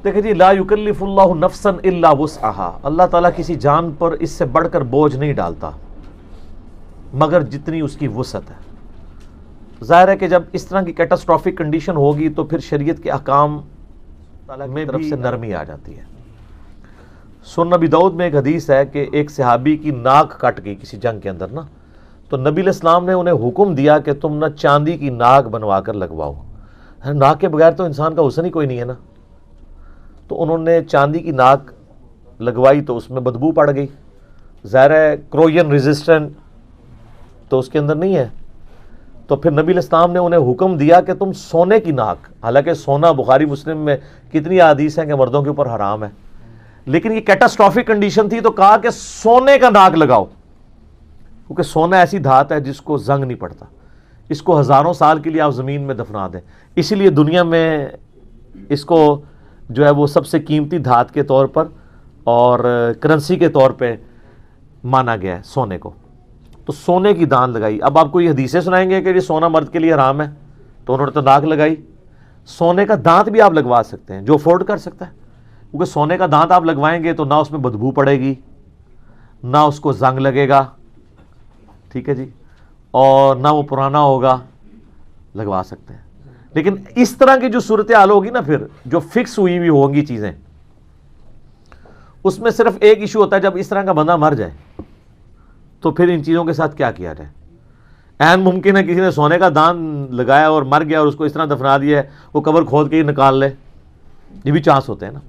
دیکھیں جی، لا یکلف اللہ نفسا الا وسعها، اللہ تعالیٰ کسی جان پر اس سے بڑھ کر بوجھ نہیں ڈالتا مگر جتنی اس کی وسعت ہے۔ ظاہر ہے کہ جب اس طرح کی کیٹاسٹرافک کنڈیشن ہوگی تو پھر شریعت کے احکام میں طرف سے نرمی آ جاتی ہے۔ سنن نبی داؤد میں ایک حدیث ہے کہ ایک صحابی کی ناک کٹ گئی کسی جنگ کے اندر نا، تو نبی علیہ السلام نے انہیں حکم دیا کہ تم نہ چاندی کی ناک بنوا کر لگواؤ، ناک کے بغیر تو انسان کا حسن ہی کوئی نہیں ہے نا۔ تو انہوں نے چاندی کی ناک لگوائی تو اس میں بدبو پڑ گئی، ظاہر ہے کروین ریزسٹنٹ تو اس کے اندر نہیں ہے۔ تو پھر نبی علیہ السلام نے انہیں حکم دیا کہ تم سونے کی ناک، حالانکہ سونا بخاری مسلم میں کتنی حدیث ہیں کہ مردوں کے اوپر حرام ہے، لیکن یہ کیٹاسٹرافک کنڈیشن تھی تو کہا کہ سونے کا ناک لگاؤ، کیونکہ سونا ایسی دھات ہے جس کو زنگ نہیں پڑتا، اس کو ہزاروں سال کے لیے آپ زمین میں دفنا دیں، اسی لیے دنیا میں اس کو جو ہے وہ سب سے قیمتی دھات کے طور پر اور کرنسی کے طور پہ مانا گیا ہے سونے کو۔ تو سونے کی دان لگائی۔ اب آپ کو یہ حدیثیں سنائیں گے کہ یہ سونا مرد کے لیے حرام ہے، تو انہوں نے تو ناک لگائی۔ سونے کا دانت بھی آپ لگوا سکتے ہیں جو افورڈ کر سکتا ہے، کیونکہ سونے کا دانت آپ لگوائیں گے تو نہ اس میں بدبو پڑے گی، نہ اس کو زنگ لگے گا، ٹھیک ہے جی، اور نہ وہ پرانا ہوگا، لگوا سکتے ہیں۔ لیکن اس طرح کی جو صورتحال ہوگی نا، پھر جو فکس ہوئی ہوئی ہوں گی چیزیں، اس میں صرف ایک ایشو ہوتا ہے، جب اس طرح کا بندہ مر جائے تو پھر ان چیزوں کے ساتھ کیا کیا جائے۔ عین ممکن ہے کسی نے سونے کا دان لگایا اور مر گیا اور اس کو اس طرح دفنا دیا ہے، وہ قبر کھود کے ہی نکال لے، یہ بھی چانس ہوتے ہیں نا۔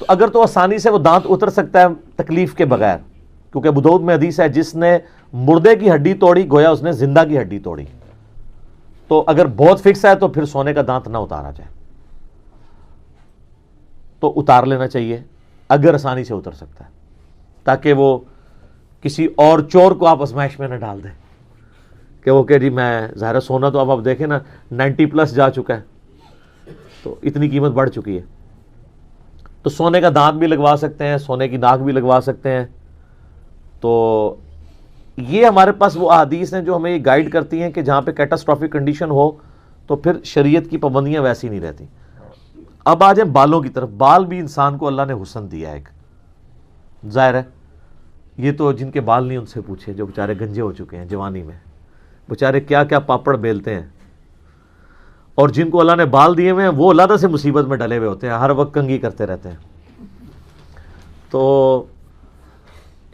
تو اگر تو آسانی سے وہ دانت اتر سکتا ہے تکلیف کے بغیر، کیونکہ ابو داؤد میں حدیث ہے جس نے مردے کی ہڈی توڑی گویا اس نے زندہ کی ہڈی توڑی، تو اگر بہت فکس ہے تو پھر سونے کا دانت نہ اتارا جائے، تو اتار لینا چاہیے اگر آسانی سے اتر سکتا ہے، تاکہ وہ کسی اور چور کو آپ ازمائش میں نہ ڈال دیں کہ وہ کہ جی میں، ظاہر سونا تو اب آپ دیکھیں نا 90+ جا چکا ہے، تو اتنی قیمت بڑھ چکی ہے۔ تو سونے کا دانت بھی لگوا سکتے ہیں، سونے کی ناک بھی لگوا سکتے ہیں۔ تو یہ ہمارے پاس وہ احادیث ہیں جو ہمیں یہ گائیڈ کرتی ہیں کہ جہاں پہ کیٹاسٹرافک کنڈیشن ہو تو پھر شریعت کی پابندیاں ویسی نہیں رہتی۔ اب آ جائیں بالوں کی طرف۔ بال بھی انسان کو اللہ نے حسن دیا ہے ایک، ظاہر ہے یہ تو جن کے بال نہیں ان سے پوچھے، جو بیچارے گنجے ہو چکے ہیں جوانی میں، بیچارے کیا کیا پاپڑ بیلتے ہیں، اور جن کو اللہ نے بال دیے ہوئے ہیں وہ علیحدہ سے مصیبت میں ڈلے ہوئے ہوتے ہیں، ہر وقت کنگھی کرتے رہتے ہیں۔ تو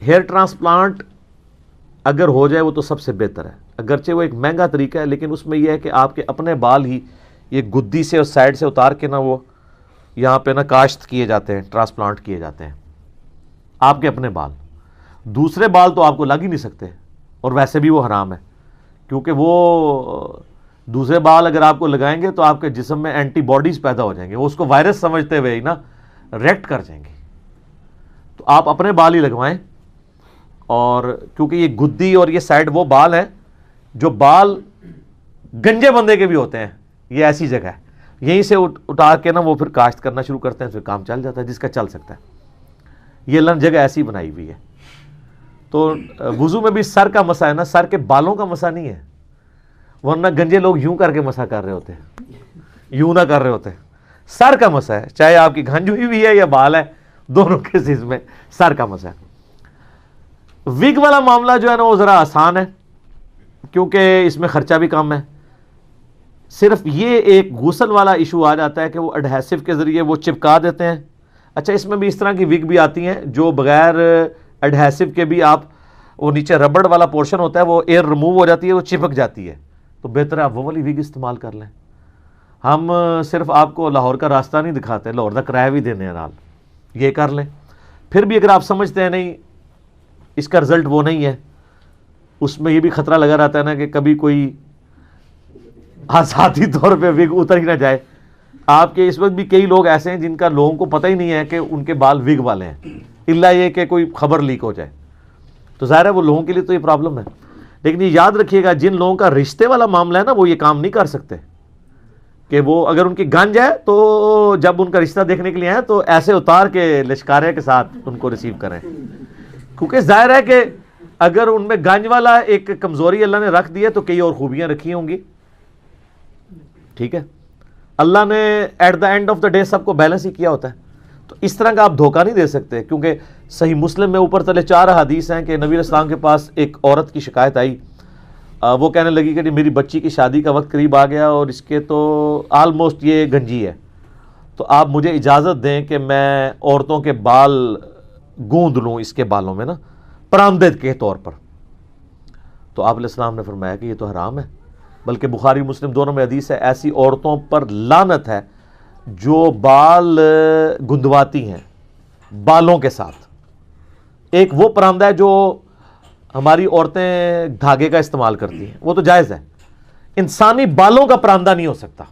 ہیئر ٹرانسپلانٹ اگر ہو جائے وہ تو سب سے بہتر ہے، اگرچہ وہ ایک مہنگا طریقہ ہے، لیکن اس میں یہ ہے کہ آپ کے اپنے بال ہی یہ گدی سے اور سائڈ سے اتار کے نا وہ یہاں پہ نا کاشت کیے جاتے ہیں، ٹرانسپلانٹ کیے جاتے ہیں، آپ کے اپنے بال۔ دوسرے بال تو آپ کو لگ ہی نہیں سکتے، اور ویسے بھی وہ حرام ہے، کیونکہ وہ دوسرے بال اگر آپ کو لگائیں گے تو آپ کے جسم میں اینٹی باڈیز پیدا ہو جائیں گے، وہ اس کو وائرس سمجھتے ہوئے ہی نا ریکٹ کر جائیں گے۔ تو آپ اپنے بال ہی لگوائیں، اور کیونکہ یہ گدی اور یہ سائڈ وہ بال ہیں جو بال گنجے بندے کے بھی ہوتے ہیں، یہ ایسی جگہ ہے، یہیں سے اٹھا کے نا وہ پھر کاشت کرنا شروع کرتے ہیں، پھر کام چل جاتا ہے جس کا چل سکتا ہے۔ یہ اللہ نے جگہ ایسی بنائی ہوئی ہے۔ تو وضو میں بھی سر کا مسح ہے نا، سر کے بالوں کا مسح نہیں ہے، ورنہ گنجے لوگ یوں کر کے مسح کر رہے ہوتے ہیں، یوں نہ کر رہے ہوتے ہیں۔ سر کا مسح ہے، چاہے آپ کی گھنج ہوئی بھی ہے یا بال ہے، دونوں کیسز میں سر کا مسح ہے۔ وگ والا معاملہ جو ہے نا وہ ذرا آسان ہے، کیونکہ اس میں خرچہ بھی کم ہے۔ صرف یہ ایک غسل والا ایشو آ جاتا ہے کہ وہ اڈہیسو کے ذریعے وہ چپکا دیتے ہیں۔ اچھا، اس میں بھی اس طرح کی وگ بھی آتی ہیں جو بغیر اڈہیسو کے بھی آپ، وہ نیچے ربڑ والا پورشن ہوتا ہے، وہ ایئر ریموو ہو جاتی ہے، وہ چپک جاتی ہے، تو بہتر ہے آپ وہ والی وگ استعمال کر لیں۔ ہم صرف آپ کو لاہور کا راستہ نہیں دکھاتے، لاہور کا کرایہ بھی دینے ہیں نال، یہ کر لیں۔ پھر بھی اگر آپ سمجھتے ہیں نہیں اس کا رزلٹ وہ نہیں ہے، اس میں یہ بھی خطرہ لگا رہتا ہے نا کہ کبھی کوئی ذاتی طور پہ وگ اتر ہی نہ جائے۔ آپ کے اس وقت بھی کئی لوگ ایسے ہیں جن کا لوگوں کو پتہ ہی نہیں ہے کہ ان کے بال وگ والے ہیں، الا یہ کہ کوئی خبر لیک ہو جائے، تو ظاہر ہے وہ لوگوں کے لیے تو یہ پرابلم ہے۔ لیکن یہ یاد رکھیے گا، جن لوگوں کا رشتے والا معاملہ ہے نا وہ یہ کام نہیں کر سکتے، کہ وہ اگر ان کی گنج ہے تو جب ان کا رشتہ دیکھنے کے لیے آئے تو ایسے اتار کے لشکارے کے ساتھ ان کو ریسیو کریں، کیونکہ ظاہر ہے کہ اگر ان میں گنج والا ایک کمزوری اللہ نے رکھ دی ہے تو کئی اور خوبیاں رکھی ہوں گی، ٹھیک ہے۔ اللہ نے at the end of the day سب کو بیلنس ہی کیا ہوتا ہے۔ تو اس طرح کا آپ دھوکہ نہیں دے سکتے، کیونکہ صحیح مسلم میں اوپر تلے 4 حدیث ہیں کہ نبی علیہ السلام کے پاس ایک عورت کی شکایت آئی، وہ کہنے لگی کہ میری بچی کی شادی کا وقت قریب آ گیا اور اس کے تو آلموسٹ یہ گنجی ہے، تو آپ مجھے اجازت دیں کہ میں عورتوں کے بال گوند لوں اس کے بالوں میں نا، پرامدد کے طور پر۔ تو آپ علیہ السلام نے فرمایا کہ یہ تو حرام ہے، بلکہ بخاری مسلم دونوں میں حدیث ہے ایسی عورتوں پر لعنت ہے جو بال گندواتی ہیں بالوں کے ساتھ۔ ایک وہ پرامدہ ہے جو ہماری عورتیں دھاگے کا استعمال کرتی ہیں، وہ تو جائز ہے، انسانی بالوں کا پرامدہ نہیں ہو سکتا،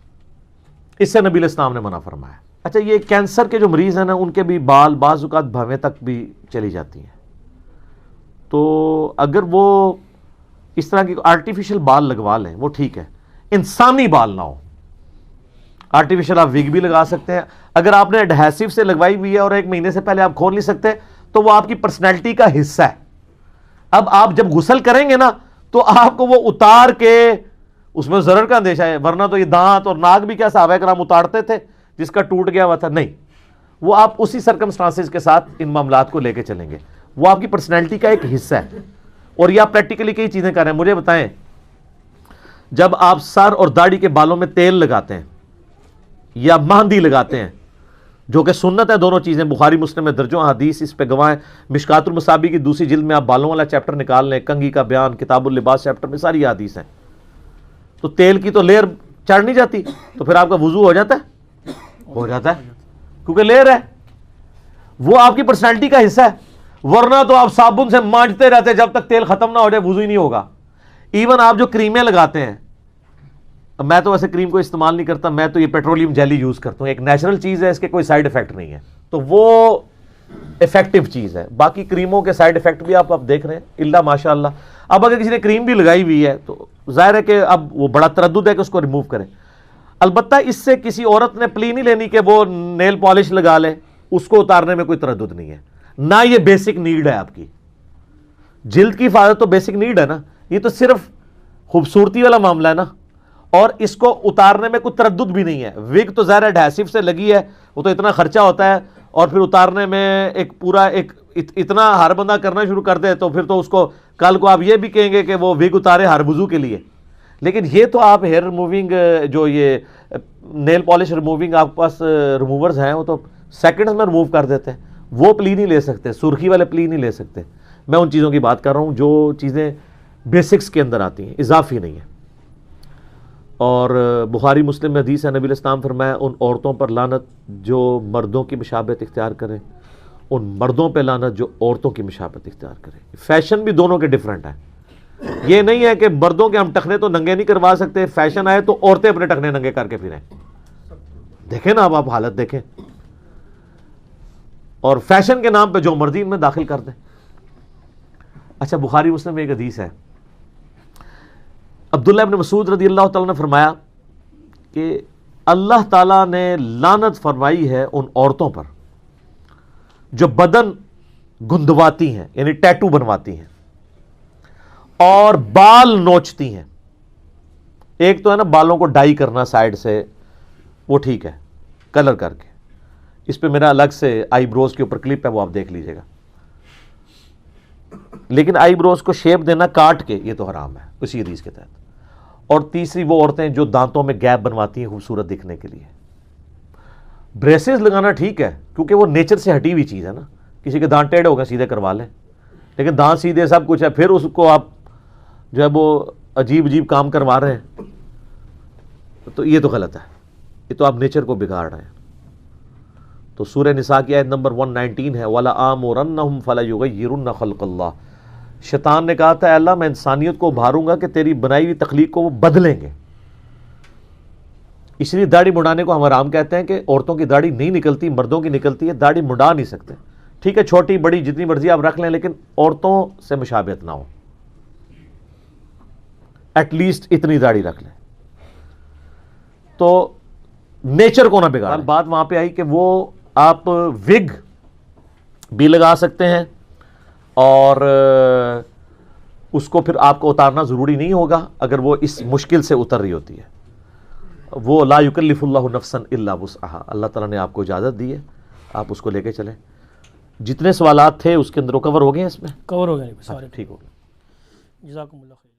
اس سے نبی علیہ السلام نے منع فرمایا۔ اچھا، یہ کینسر کے جو مریض ہیں نا، ان کے بھی بال بعض اوقات بھویں تک بھی چلی جاتی ہیں، تو اگر وہ اس طرح کی آرٹیفیشل بال لگوا لیں وہ ٹھیک ہے، انسانی بال نہ ہو۔ آرٹیفیشل آپ وگ بھی لگا سکتے ہیں، اگر آپ نے ایڈہیسو سے لگوائی ہوئی ہے اور 1 مہینے سے پہلے آپ کھول نہیں سکتے تو وہ آپ کی پرسنالٹی کا حصہ ہے۔ اب آپ جب غسل کریں گے نا تو آپ کو وہ اتار کے، اس میں ضرر کا اندیشہ ہے، ورنہ تو یہ دانت اور ناک بھی کیا صحابہ کرام اتارتے تھے جس کا ٹوٹ گیا ہوا تھا، نہیں، وہ آپ اسی سرکمسٹانسز کے ساتھ ان معاملات کو لے کے چلیں گے، وہ آپ کی پرسنالٹی کا ایک حصہ ہے۔ اور یہ آپ پریکٹیکلی کئی چیزیں کر رہے ہیں، مجھے بتائیں، جب آپ سر اور داڑھی کے بالوں میں تیل لگاتے ہیں یا مہندی لگاتے ہیں، جو کہ سنت ہے، دونوں چیزیں بخاری مسلم میں درجوں حدیث اس پہ گواہ ہیں، مشکات المصابیح کی 2 جلد میں آپ بالوں والا چیپٹر نکال لیں، کنگھی کا بیان، کتاب اللباس چیپٹر میں ساری حدیث ہیں، تو تیل کی تو لیئر چڑھ نہیں جاتی، تو پھر آپ کا وضو ہو جاتا ہے؟ ہو جاتا ہے، کیونکہ لیئر ہے، وہ آپ کی پرسنالٹی کا حصہ ہے، ورنہ تو آپ صابن سے مانجتے رہتے جب تک تیل ختم نہ ہو جائے وضو ہی نہیں ہوگا۔ ایون آپ جو کریمیں لگاتے ہیں، میں تو ویسے کریم کو استعمال نہیں کرتا، میں تو یہ پیٹرولیم جیلی یوز کرتا ہوں، ایک نیچرل چیز ہے، اس کے کوئی سائیڈ ایفیکٹ نہیں ہے، تو وہ افیکٹو چیز ہے۔ باقی کریموں کے سائیڈ ایفیکٹ بھی آپ دیکھ رہے ہیں، اللہ ماشاء اللہ۔ اب اگر کسی نے کریم بھی لگائی ہوئی ہے تو ظاہر ہے کہ اب وہ بڑا تردد ہے کہ اس کو ریموو کریں۔ البتہ اس سے کسی عورت نے پلی نہیں لینی کہ وہ نیل پالش لگا لے، اس کو اتارنے میں کوئی تردد نہیں ہے، نہ یہ بیسک نیڈ ہے آپ کی۔ جلد کی حفاظت تو بیسک نیڈ ہے نا، یہ تو صرف خوبصورتی والا معاملہ ہے نا، اور اس کو اتارنے میں کوئی تردد بھی نہیں ہے۔ وگ تو ظاہر ایڈہیسو سے لگی ہے، وہ تو اتنا خرچہ ہوتا ہے، اور پھر اتارنے میں ایک پورا اتنا ہر بندہ کرنا شروع کر دے تو پھر تو اس کو کل کو آپ یہ بھی کہیں گے کہ وہ وگ اتارے ہر وضو کے لیے۔ لیکن یہ تو آپ ہیئر ریموونگ، جو یہ نیل پالش ریموونگ آپ کے پاس ریموورز ہیں، وہ تو سیکنڈز میں ریموو کر دیتے ہیں، وہ پلی نہیں لے سکتے، سرخی والے پلی نہیں لے سکتے۔ میں ان چیزوں کی بات کر رہا ہوں جو چیزیں بیسکس کے اندر آتی ہیں، اضافی نہیں ہیں۔ اور بخاری مسلم میں حدیث ہے، نبی علیہ السلام فرمایا ان عورتوں پر لعنت جو مردوں کی مشابہت اختیار کریں، ان مردوں پہ لعنت جو عورتوں کی مشابہت اختیار کریں۔ فیشن بھی دونوں کے ڈیفرنٹ ہیں، یہ نہیں ہے کہ مردوں کے ہم ٹخنے تو ننگے نہیں کروا سکتے، فیشن آئے تو عورتیں اپنے ٹخنے ننگے کر کے پھریں۔ دیکھیں نا، اب آپ حالت دیکھیں، اور فیشن کے نام پہ جو مرضی میں داخل کر دیں۔ اچھا، بخاری مسلم میں ایک حدیث ہے، عبداللہ ابن مسعود رضی اللہ تعالیٰ نے فرمایا کہ اللہ تعالیٰ نے لعنت فرمائی ہے ان عورتوں پر جو بدن گندواتی ہیں، یعنی ٹیٹو بنواتی ہیں اور بال نوچتی ہیں۔ ایک تو ہے نا بالوں کو ڈائی کرنا سائیڈ سے، وہ ٹھیک ہے، کلر کر کے، اس پہ میرا الگ سے آئی بروز کے اوپر کلپ ہے، وہ آپ دیکھ لیجئے گا، لیکن آئی بروز کو شیپ دینا کاٹ کے، یہ تو حرام ہے اسی حدیث کے تحت۔ اور تیسری وہ عورتیں جو دانتوں میں گیپ بنواتی ہیں خوبصورت دکھنے کے لیے۔ بریسز لگانا ٹھیک ہے کیونکہ وہ نیچر سے ہٹی ہوئی چیز ہے نا، کسی کے دانت ٹیڑھے ہو گئے سیدھے کروا لیں، لیکن دانت سیدھے سب کچھ ہے، پھر اس کو آپ جو ہے وہ عجیب عجیب کام کروا رہے ہیں، تو یہ تو غلط ہے، یہ تو آپ نیچر کو بگاڑ رہے ہیں۔ تو سورہ نساء کی آیت نمبر 119 ہے، وَلَآمُرَنَّهُمْ فَلَيُغَيِّرُنَّ خَلْقَ اللَّهِ۔ شیطان نے کہا تھا، اے اللہ میں انسانیت کو ابھاروں گا کہ تیری بنائی ہوئی تخلیق کو وہ بدلیں گے۔ اس لیے داڑھی مڈانے کو ہم حرام کہتے ہیں کہ عورتوں کی داڑھی نہیں نکلتی، مردوں کی نکلتی ہے، داڑھی مڈا نہیں سکتے، ٹھیک ہے، چھوٹی بڑی جتنی مرضی آپ رکھ لیں، لیکن عورتوں سے مشابہت نہ ہو، ایٹ لیسٹ اتنی داڑھی رکھ لیں، تو نیچر کو نہ بگاڑیں۔ بات وہاں پہ آئی کہ وہ آپ وگ بھی لگا سکتے ہیں، اور اس کو پھر آپ کو اتارنا ضروری نہیں ہوگا اگر وہ اس مشکل سے اتر رہی ہوتی ہے۔ وہ لا یکلف اللہ نفسا الا وسعها، اللہ تعالیٰ نے آپ کو اجازت دی ہے، آپ اس کو لے کے چلیں. جتنے سوالات تھے اس کے اندر وہ کور ہو گئے ہیں اس میں؟ کور ہو گیا سارے. ٹھیک ہو گیا. جزاکم اللہ خیر.